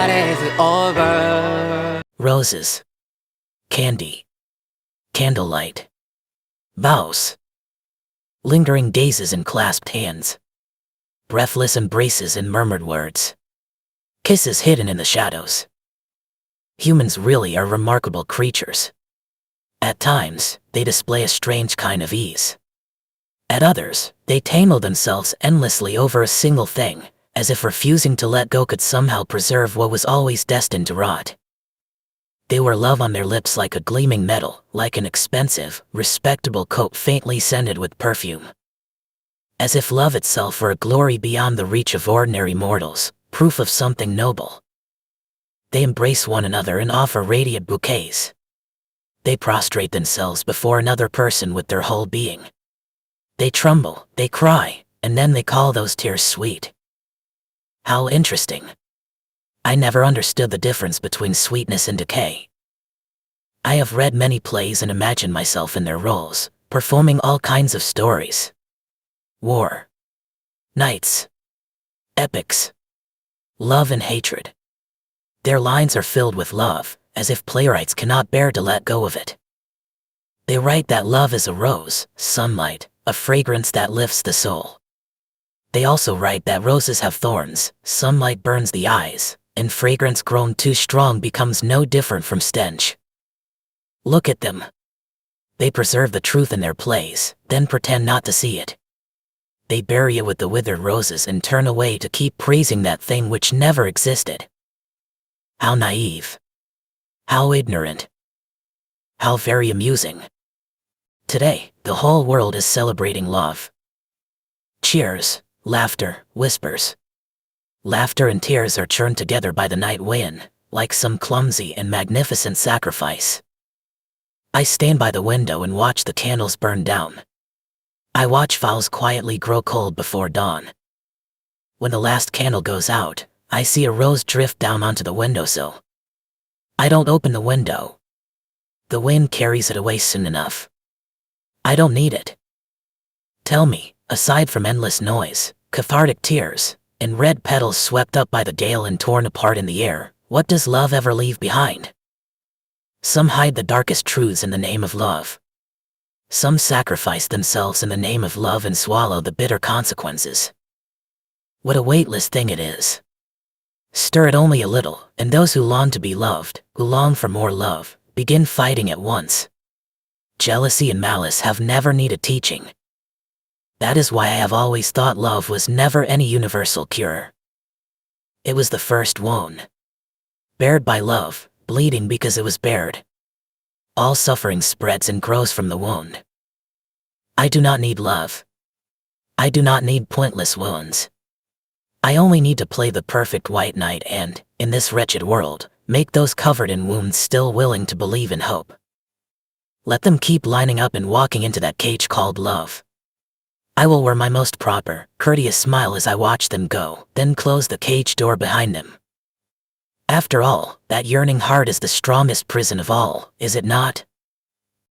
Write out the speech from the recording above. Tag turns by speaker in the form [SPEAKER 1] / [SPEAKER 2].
[SPEAKER 1] is over.
[SPEAKER 2] Roses, candy, candlelight, vows, lingering gazes and clasped hands, breathless embraces and murmured words, kisses hidden in the shadows. Humans really are remarkable creatures. At times, they display a strange kind of ease. At others, they tangle themselves endlessly over a single thing, as if refusing to let go could somehow preserve what was always destined to rot. They wear love on their lips like a gleaming metal, like an expensive, respectable coat faintly scented with perfume. As if love itself were a glory beyond the reach of ordinary mortals, proof of something noble. They embrace one another and offer radiant bouquets. They prostrate themselves before another person with their whole being. They tremble, they cry, and then they call those tears sweet. How interesting. I never understood the difference between sweetness and decay. I have read many plays and imagined myself in their roles, performing all kinds of stories. War, knights, epics, love and hatred. Their lines are filled with love, as if playwrights cannot bear to let go of it. They write that love is a rose, sunlight, a fragrance that lifts the soul. They also write that roses have thorns, sunlight burns the eyes, and fragrance grown too strong becomes no different from stench. Look at them. They preserve the truth in their plays, then pretend not to see it. They bury it with the withered roses and turn away to keep praising that thing which never existed. How naive. How ignorant. How very amusing. Today, the whole world is celebrating love. Cheers, laughter, whispers. Laughter and tears are churned together by the night wind, like some clumsy and magnificent sacrifice. I stand by the window and watch the candles burn down. I watch vows quietly grow cold before dawn. When the last candle goes out, I see a rose drift down onto the windowsill. I don't open the window. The wind carries it away soon enough. I don't need it. Tell me, aside from endless noise, cathartic tears, and red petals swept up by the gale and torn apart in the air, what does love ever leave behind? Some hide the darkest truths in the name of love. Some sacrifice themselves in the name of love and swallow the bitter consequences. What a weightless thing it is. Stir it only a little, and those who long to be loved, who long for more love, begin fighting at once. Jealousy and malice have never needed teaching. That is why I have always thought love was never any universal cure. It was the first wound. Bared by love, bleeding because it was bared. All suffering spreads and grows from the wound. I do not need love. I do not need pointless wounds. I only need to play the perfect white knight and, in this wretched world, make those covered in wounds still willing to believe in hope. Let them keep lining up and walking into that cage called love. I will wear my most proper, courteous smile as I watch them go, then close the cage door behind them. After all, that yearning heart is the strongest prison of all, is it not?